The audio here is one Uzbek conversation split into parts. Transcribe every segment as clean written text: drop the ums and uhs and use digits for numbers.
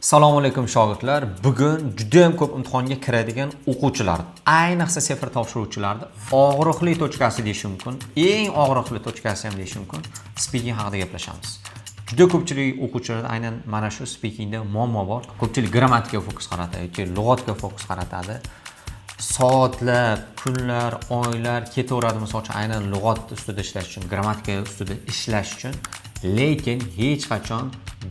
Assalomu alaykum shogirdlar. Bugun juda ham ko'p imtihonga kiradigan o'quvchilar, ayniqsa sefir topshiruvchilarning og'riqli tochkasi deyish mumkin. Eng og'riqli tochkasi ham deyish mumkin. Speaking haqida gaplashamiz. Juda ko'pchilik o'quvchilarda aynan mana shu speakingda muammo bor. Ko'pchilik grammatikaga fokus qaratadi yoki lug'atga fokus qaratadi. Soatlar, kunlar, oylar ketaveradi, masalan, aynan lug'at ustida ishlash uchun, grammatika ustida ishlash uchun, lekin hech qachon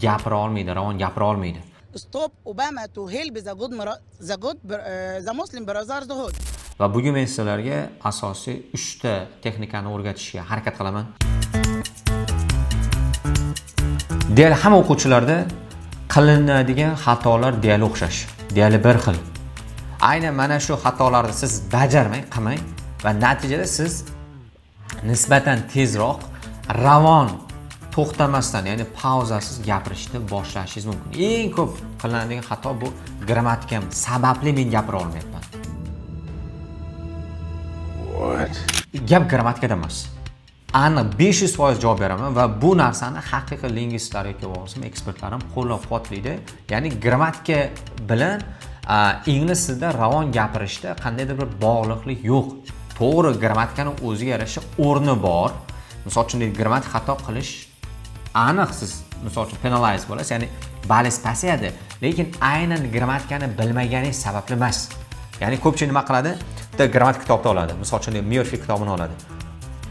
gapira olmaydi, ravon gapira olmaydi. Stop Obama to help the Muslim Brotherhood. Va bugun men sizlarga asosiy 3 ta texnikani o'rgatishga harakat qilaman. Deyarli hamma o'quvchilarda qilinadigan xatolar deyarli o'xshash, deyarli bir xil. Aynan mana shu xatolarni siz bajarmang, qilmang va natijada siz nisbatan tezroq ravon to'xtamasdan, ya'ni pauzasiz gapirishni boshlashingiz mumkin. Eng ko'p qilinadigan xato bu grammatikam sababli men gapira olmayapman. Gap grammatikada emas. Aniq 500% javob beraman va bu narsani haqiqiy lingvistlar yoki bo'lmasam ekspertlar ham qo'llab-quvvatlaydi. Ya'ni grammatika bilan ingliz tilida ravon gapirishda qandaydir bir bog'liqlik yo'q. To'g'ri, grammatikaning o'ziga yarasha o'rni bor. Misol uchun grammatik xato qilish aniq siz misol uchun penalize bo'lasiz, ya'ni balingiz pasayadi, lekin aynan grammatikani bilmaganingiz sababli emas. Ya'ni ko'pchilik nima qiladi? Bitta grammatik kitobni oladi, misol uchun Murphy kitobini oladi.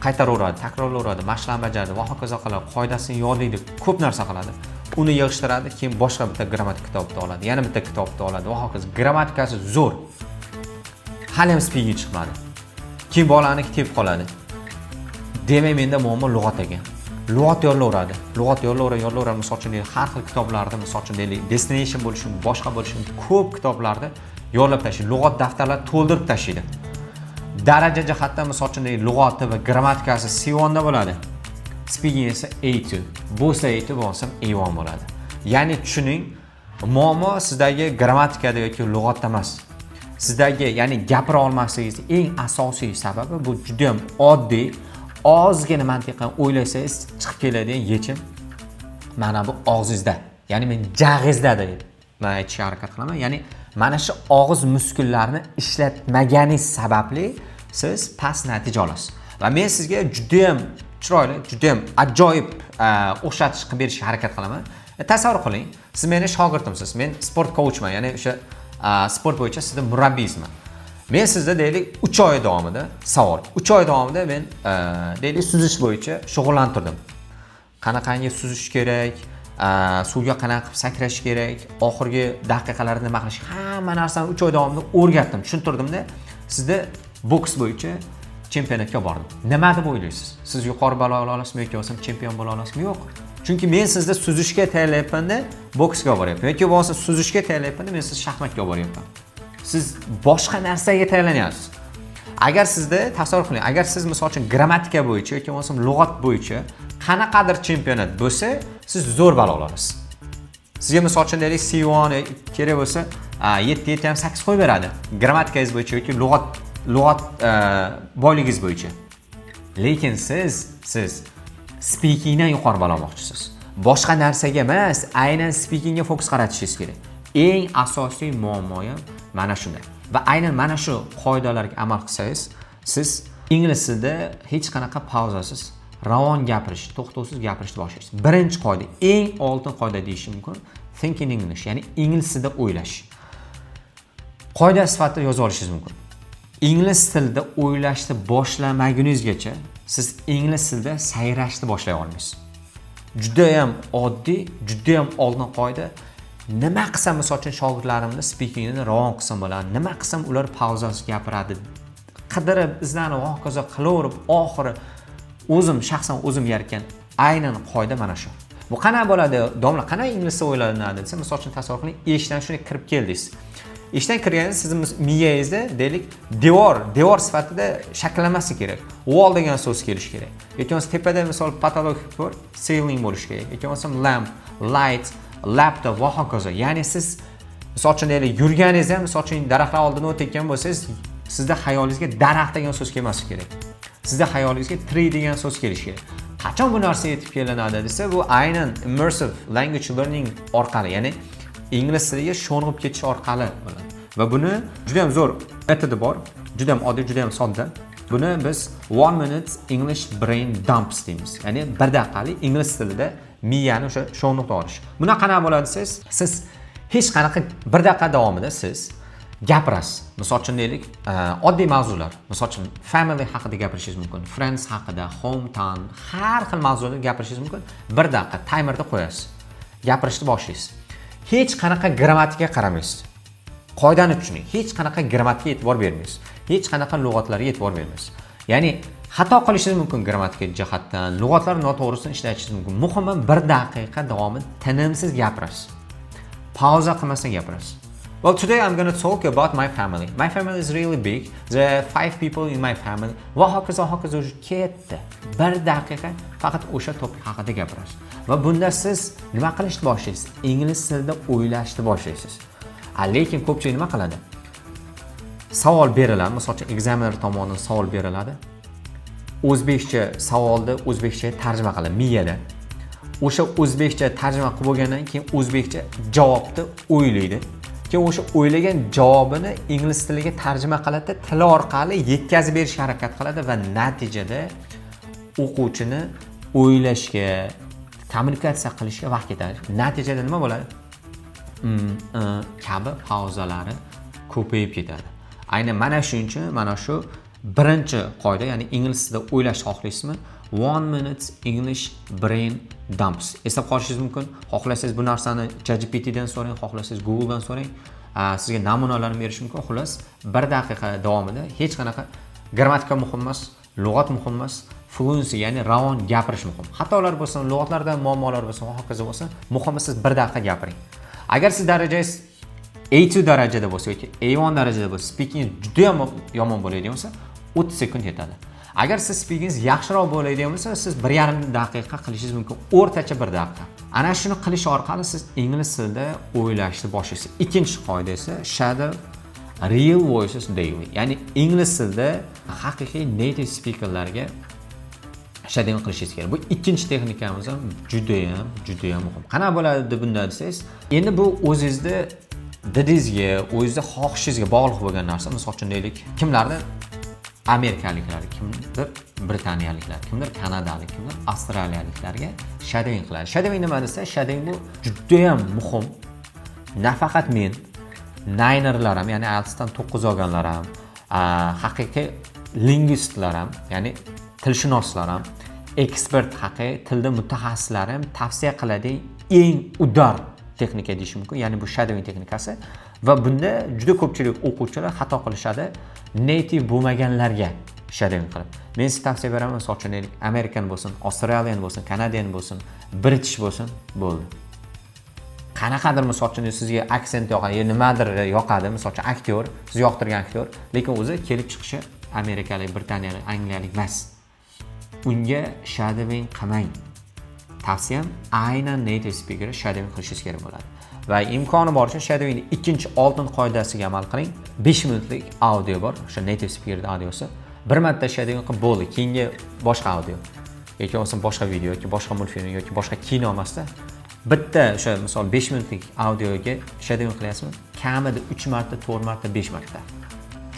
Qaytaraveradi, takrorlayveradi, mashqlarni bajaradi va hokazo qiladi, qoidasini yodlaydi, ko'p narsa qiladi. Uni yig'ishtiradi, keyin boshqa bitta grammatik kitobni oladi, yana bitta kitobni oladi va hokazo. Grammatikasi zo'r. Hali ham speaking chiqmadi. Keyin bolaniki tepib qoladi. Demak, menda muammo lug'at ekan. Lug'at yo'llaveradi. Lug'at yo'llaveradi. Misol uchun har xil kitoblarda, misol uchun destination bo'lishi, boshqa bo'lishi, ko'p kitoblarda yo'llab tashlaydi. Lug'at daftarlarini to'ldirib tashlaydi. Daraja jihatdan misol uchun lug'ati va grammatikasi C1 da bo'ladi. Speaking esa A2. Bo'lsa A2, bo'lsa A1 bo'ladi. Ya'ni tushuning, muammo sizdagi grammatikada yoki lug'atda emas. Sizdagi, ya'ni gapira olmasligingiz eng asosiy sababi bu juda ham oddiy, ozgina mantiqan o'ylasangiz chiqib keladigan yechim mana bu og'zingizda. Ya'ni men jag'izda deb men aytishga harakat qilaman. Ya'ni mana shu og'iz muskullarini ishlatmaganingiz sababli siz past natija olasiz. Va men sizga juda ham chiroyli, juda ham ajoyib o'xshatish qilib berishga harakat qilaman. Tasavvur qiling, siz meni shogirdimsiz. Men sport coachman, ya'ni o'sha sport bo'yicha sizda murabbiyman. Men sizda deylik 3 oy davomida savol. 3 oy davomida men deylik suzish bo'yicha shug'ullantirdim. Qanaqangi suzish kerak, suvga qanaqa qilib sakrash kerak, oxirgi daqiqalarda nima qilish, hamma narsani 3 oy davomida o'rgatdim, tushuntirdimda, sizda boks bo'yicha chempionatga bordim. Nima deb o'ylaysiz? Siz yuqori balo ola olasizmi yoki bo'lmasam chempion bo'la olasizmi? Yo'q. Chunki men sizda suzishga tayyorlayapman-da, boksga boryapman. Yoki bo'lmasa suzishga tayyorlayapman-da, men siz shaxmatga boryapman. Siz boshqa narsaga tayyorlanyapsiz. Agar sizda tasavvur qiling, agar siz misol uchun grammatika bo'yicha yoki bo'lmasam lug'at bo'yicha qanaqadir chempionat bo'lsa, siz zo'r balo olasiz. Sizga misol uchun deylik C1 kerak bo'lsa 7.8 qo'yib beradi. Grammatikangiz bo'yicha yoki lug'at boyligingiz bo'yicha. Lekin siz speakingdan yuqori balo olmoqchisiz. Boshqa narsaga emas, aynan speakingga fokus qaratishingiz kerak. Eng asosiy muammo ham mana shunda. Va aynan mana shu qoidalarga amal qilsangiz, siz ingliz tilida hech qanaqa pauzasiz, ravon gapirish, to'xtovsiz gapirishni boshlaysiz. Birinchi qoida, eng oltin qoida deyish mumkin, think in English, ya'ni ingliz tilida o'ylash. Qoida sifatida yozib olishingiz mumkin. Ingliz tilida o'ylashni boshlamagunizgacha siz ingliz tilida sayrashni boshlay olmaysiz. Juda ham oddiy, juda ham oltin qoida. Nima qilsam misol uchun shogirdlarimni speakingini ravon qilsam bo'ladi, nima qilsam ular pauzasiz gapiradi, qidirib, izlanib, hokazo qilaverib, oxiri shaxsan o'zim yaratgan aynan qoida mana shu. Bu qanaqa bo'ladi? Domla, qanaqa inglizcha o'ylanadi desa, misol uchun tasavvur qiling, eshikdan shunday kirib keldingiz. Eshikdan kirganingiz sizning miyangizda deylik devor sifatida shakllanmasi kerak. Wall degan so'z kelish kerak. Yoki bo'lmasa tepada misol patolog bor, ceiling bo'lish kerak. Yoki bo'lmasa lamp, light, laptop va hokazo. Ya'ni siz misol uchun deylik yurganingizda, misol uchun daraxtlar oldidan o'tayotgan bo'lsangiz, sizda xayolingizga daraxt degan so'z kelmasi kerak. Sizda xayolingizga tree degan so'z kelishi kerak. Qachon bu narsa yetib kelinadi desa, bu aynan immersive language learning orqali, ya'ni ingliz tiliga sho'ng'ib ketish orqali bo'ladi. Va buni juda ham zo'r metodi bor, juda ham oddiy, juda ham sodda. Buni biz 1 minute English brain dumps deymiz. Ya'ni 1 daqiqalik ingliz tilida miyani o'sha sho'ng'ib olish. Buni qanaqa bo'ladi desiz, siz hech qanaqa 1 daqiqa davomida siz gapirasiz. Misol uchun deylik, oddiy mavzular. Misol uchun family haqida gapirishingiz mumkin, friends haqida, hometown, har xil mavzuda gapirishingiz mumkin. 1 daqiqa timerda qo'yasiz. Gapirishni boshlaysiz. Hech qanaqa grammatikaga qaramaysiz. Qoidani tushuning. Hech qanaqa grammatikaga e'tibor bermaysiz. Hech qanaqa lug'atlarga e'tibor bermaysiz. Ya'ni xato qilishingiz mumkin grammatika jihatdan, lug'atlar noto'g'risini ishlatishingiz mumkin. Muhimi 1 daqiqa davomida tinimsiz gapirasiz. Pauza qilmasdan gapirasiz. Well, today I'm going to talk about my family. My family is really big. There are 5 people in my family. Va hokazo ketdi. 1 daqiqa faqat o'sha topiq haqida gapirasiz. Va bunda siz nima qilishni boshlaysiz? Ingliz tilida o'ylashni boshlaysiz. Lekin ko'pchilik nima qiladi? Savol beriladi, masalan, examiner tomonidan savol beriladi. O'zbekcha savolni o'zbekcha tarjima qiladi miyada. O'sha o'zbekcha tarjima qilib bo'lgandan keyin o'zbekcha javobni o'ylaydi. Keyin o'sha o'ylagan javobini ingliz tiliga tarjima qiladi, til orqali yetkazib berishga harakat qiladi va natijada o'quvchini o'ylashga, kommunikatsiya qilishga vaqt ketadi. Natijada nima bo'ladi? Kabi pauzalari ko'payib ketadi. Aynan mana shuning uchun mana shu birinchi qoida, ya'ni ingliz tilida o'ylashni xohlaysizmi? 1 minute English brain dumps. Eslab qolishingiz mumkin. Xohlasangiz bu narsani ChatGPT dan so'rang, xohlasangiz Google dan so'rang. Sizga namunalarni berish mumkin. Xullas, 1 daqiqa davomida hech qanaqa grammatika muhim emas, lug'at muhim emas, fluency, ya'ni ravon gapirish muhim. Xatolar bo'lsin, lug'atlarda muammolar bo'lsin, hokazo bo'lsin, muhimi siz 1 daqiqa gapiring. Agar siz darajangiz A2 darajada bo'lsa yoki A1 darajada bo'lsa, speaking juda ham yomon bo'ladigan bo'lsa, 30 sekund yetadi. Agar siz speakingiz yaxshiroq bo'ladigan bo'lsa, siz 1,5 daqiqa qilishingiz mumkin, o'rtacha 1 daqiqa. Ana shuni qilish orqali siz ingliz tilida o'ylashni boshlaysiz. Ikkinchi qoida esa shadow real voices daily. Ya'ni ingliz tilida haqiqiy native speakerlarga shadowing qilishingiz kerak. Bu ikkinchi texnikamiz ham juda ham muhim. Qanaqa bo'ladi bunda desangiz, endi bu o'zingizda didingizga, o'zingizda xohishingizga bog'liq bo'lgan narsa. Misol uchun deylik, kimlardir amerikaliklar, kimdir britaniyaliklar, kimdir kanadalik, kimdir avstraliyaliklarga shadowing qiladi. Shadowing nima desa, shadowing bu juda ham muhim. Nafaqat men, ninerlar ham, ya'ni IELTSdan 9 olganlar ham, haqiqiy lingvistlar ham, ya'ni tilshunoslar ham, ekspert haqiqiy tilda mutaxassislar ham tavsiya qiladigan eng udar texnika deyish mumkin. Ya'ni bu shadowing texnikasi va bunda juda ko'pchilik o'quvchilar xato qilishadi native bo'lmaganlarga shadowing qilib. Men sizga tavsiya beraman, misol uchun American bo'lsin, Australian bo'lsin, Canadian bo'lsin, British bo'lsin, bo'ldi. Qanaqadir misol uchun sizga aksent yoqadi, nimadir yoqadi, misol uchun aktyor, siz yoqtirgan aktyor, lekin o'zi kelib chiqishi amerikalik, britaniyalik, angliyalik emas. Unga shadowing qilmang. Tavsiyam aynan native speaker shadowing qilishingiz kerak bo'ladi. Va imkoni boricha shadowing ikkinchi oltin qoidasiga amal qiling. 5 minutlik audio bor, o'sha native speaker audiosi. Bir marta shadowing qilib bo'ldi, keyingi boshqa audio yoki bo'lmasa boshqa video yoki boshqa multfilm yoki boshqa kino emasda bitta o'sha misol 5 minutlik audioga shadowing qilyapsizmi? Kamida 3 marta, 4 marta, 5 marta.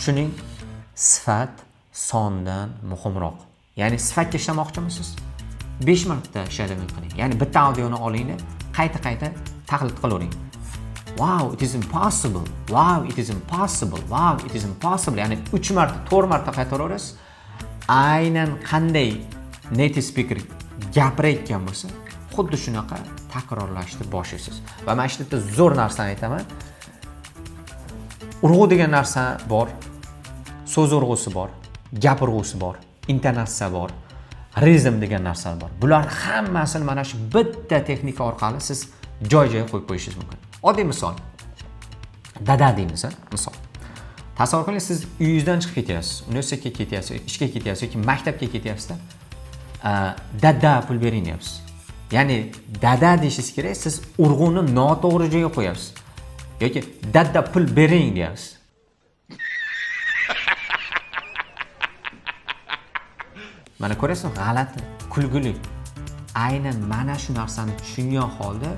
Shuning sifat sondan muhimroq. Ya'ni sifatga ishlamoqchimisiz? 5 marta shadowing qiling. Ya'ni bitta audioni olinglar, qayta taqlid qilavering. Wow, it is impossible. Wow, it is impossible. Wow, it is impossible. Ya'ni 3 marta, 4 marta qaytaraverasiz. Aynan qanday native speaker gapirayotgan bo'lsa, xuddi shunaqa takrorlashni boshlaysiz. Va men shu yerda zo'r narsani aytaman. Urg'u degan narsa bor, so'z urg'usi bor, gap urg'usi bor, intonatsiya bor, ritm degan narsalar bor. Bular hammasini mana shu bitta texnika orqali siz joy-joyiga qo'yib qo'yishingiz mumkin. Oddiy misol. Dada deymiz, misol. Tasavvur qiling, siz uyingizdan chiqib ketyapsiz, universitetga ketyapsiz, ishga ketyapsiz yoki maktabga ketyapsiz-da. Dada pul bering deyapsiz. Ya'ni dada deyishingiz kerak, siz urg'uni noto'g'ri joyga qo'yapsiz. Yoki dada pul bering deyapsiz. Mana ko'rasizmi, g'alati, kulgili. Aynan mana shu narsani tushungan holda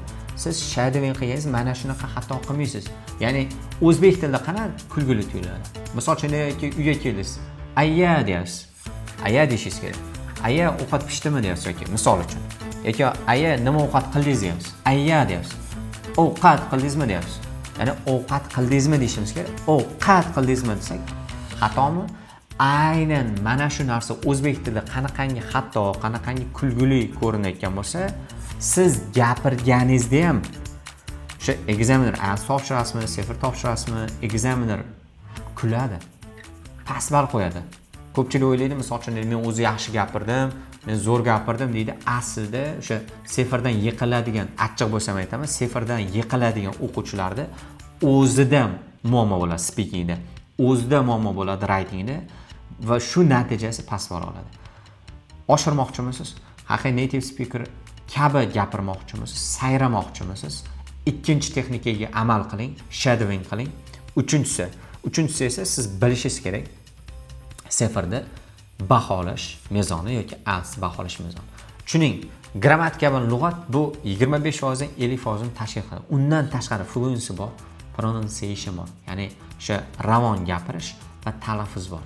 siz shadowing qilgansiz mana shunaqa xato qilmaysiz. Ya'ni o'zbek tilida qanaqa kulgili tuyuladi. Misol uchun uyga keldingiz. Ayya deyapsiz. Ayya deyishingiz kerak. Ayya ovqat pishdimi deyapsiz yoki misol uchun. Yoki ayya nima ovqat qildingiz deyapsiz. Ayya deyapsiz. Ovqat qildingizmi deyapsiz. Ya'ni ovqat qildingizmi deyishimiz kerak. Ovqat qildingizmi desak xatomi? Aynan mana shu narsa o'zbek tilida qanaqangi xato, qanaqangi kulgili ko'rinayotgan bo'lsa, siz gapirganingizda ham o'sha examiner IELTS topshirasizmi, TOEFL topshirasizmi, examiner kuladi. Past ball qo'yadi. Ko'pchilik o'ylaydi, misol uchun men o'zi yaxshi gapirdim, men zo'r gapirdim deydi. Aslida o'sha seferdan yiqiladigan, achchiq bo'lsam aytaman, seferdan yiqiladigan o'quvchilarda o'zida muammo bo'ladi speakingda, o'zida muammo bo'ladi writingda va shu natijasi past ball oladi. Oshirmoqchimisiz? Haqiqiy native speaker kabi gapirmoqchimisiz? Sayramoqchimisiz? Ikkinchi texnikaga amal qiling, shadowing qiling. Uchinchisi esa siz bilishingiz kerak. Seferda baholash mezoni yoki IELTS baholash mezoni. Tushuning, grammatika va lug'at bu 25%, 50% tashkil qiladi. Undan tashqari fluency bor, pronunciation bor. Ya'ni o'sha ravon gapirish va talaffuz bor.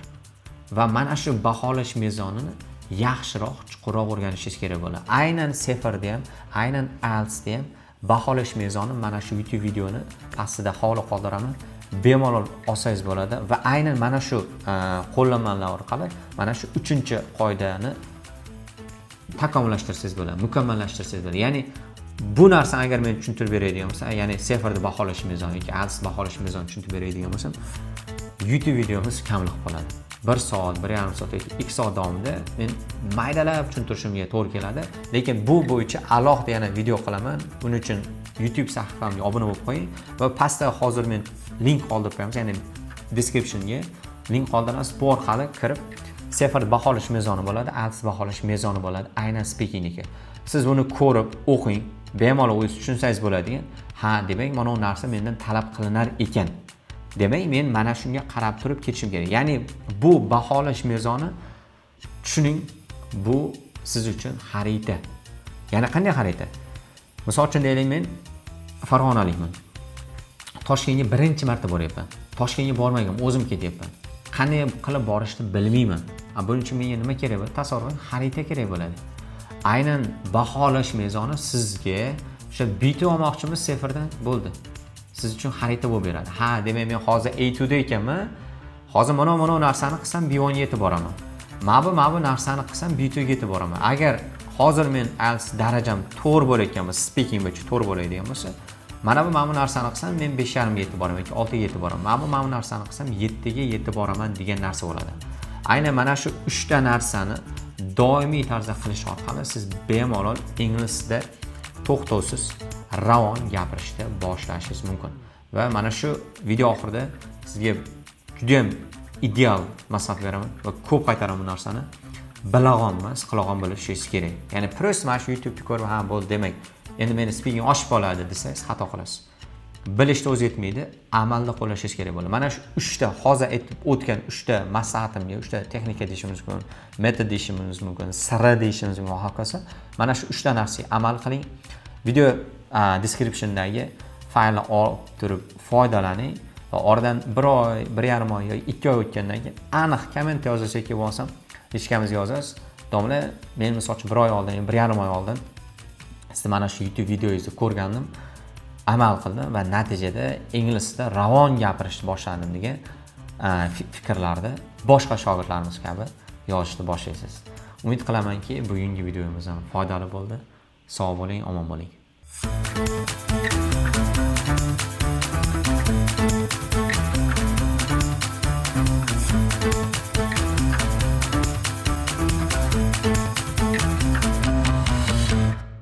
Va mana shu baholash mezonini yaxshiroq, chuqurroq o'rganishingiz kerak bo'ladi. Aynan seferda ham, aynan IELTSda ham baholash mezoni mana shu YouTube videoni pastida havola qoldiraman. Bemalol olsangiz bo'ladi va aynan mana shu qo'llanmalar orqali mana shu 3-qoidani takomillashtirsangiz bo'ladi, mukammallashtirsangiz bo'ladi. Ya'ni bu narsani agar men tushuntirib beradigan bo'lsam, ya'ni seferda baholash mezoni yoki IELTS baholash mezoni tushuntirib beradigan bo'lsam, YouTube videomiz kamlik qoladi. 1 soat, 1,5 soat yoki 2 soat davomida men maydalab tushuntirishimga to'g'ri keladi. Lekin bu bo'yicha alohida yana video qilaman. Buning uchun YouTube sahifamga obuna bo'lib qo'ying va pastda hozir men link qoldirib qo'yamiz, ya'ni descriptionga link qoldiramiz. Bu orqali kirib sefer baholash mezoni bo'ladi, IELTS baholash mezoni bo'ladi, aynan speakingniki. Siz buni ko'rib, o'qing, bemalol o'zingiz tushunsangiz bo'ladigan. Ha, demak, mana bu narsa mendan talab qilinar ekan. Demak, men mana shunga qarab turib ketishim kerak. Ya'ni bu baholash mezoni tushuning, bu siz uchun xarita. Ya'ni qanday xarita? Misol uchun deylik, men Farg'onalikman. Toshkentga birinchi marta boryapman. Toshkentga bormagan, o'zim ketyapman. Qanday qilib borishni bilmayman. Buning uchun menga nima kerak bo'ladi? Tasavvur, xarita kerak bo'ladi. Aynan baholash mezoni sizga o'sha bitib olmoqchimiz seferdan bo'ldi. Siz uchun xarita bo'lib beradi. Ha, demak men hozir A2 da ekanman. Hozir mana narsani qilsam B1 ga yetib boraman. Mana bu narsani qilsam B2 ga yetib boraman. Agar hozir men IELTS darajam 4 bo'layotgan bo'lsa, speaking bo'yicha 4 bo'ladigan bo'lsa, mana bu narsani qilsam men 5,5 ga yetib boraman yoki 6 ga yetib boraman. Mana bu narsani qilsam 7 ga yetib boraman degan narsa bo'ladi. Aynan mana shu 3 ta narsani doimiy tarzda qilish orqali siz bemalol inglizda to'xtovsiz ravon gapirishda boshlashingiz mumkin. Va mana shu video oxirida sizga juda ham ideal maslahat beraman va ko'p qaytaraman bu narsani. Bilag'on emas, qilag'on bo'lishingiz kerak. Ya'ni prosta mana shu YouTube'da ko'rib, ha, bo'ldi demak, endi meni speaking oshib qoladi desangiz xato qilasiz. Bilishda o'zi yetmaydi, amalda qo'llashingiz kerak bo'ladi. Mana shu 3 ta hozir aytib o'tgan 3 ta maslahatimga, 3 ta texnika deyishimiz mumkin, metod deyishimiz mumkin, sirra deyishimiz mumkin, hokazo. Mana shu 3 ta narsaga amal qiling. Video descriptiondagi faylni olib turib foydalaning va oradan 1 oy, 1,5 oy yoki 2 oy o'tgandan keyin aniq komment yozasiz yoki bo'lsam, hechkamizga yozasiz. Domla, men misol uchun 1 oy oldin, 1,5 oy oldin siz mana shu YouTube videoyingizni ko'rgandim, amal qildim va natijada inglizda ravon gapirishni boshladim degan fikrlarni boshqa shogirdlarimiz kabi yozishni boshlaysiz. Umid qilamanki, bugungi videomiz ham foydali bo'ldi. Sog' bo'ling, omon bo'ling.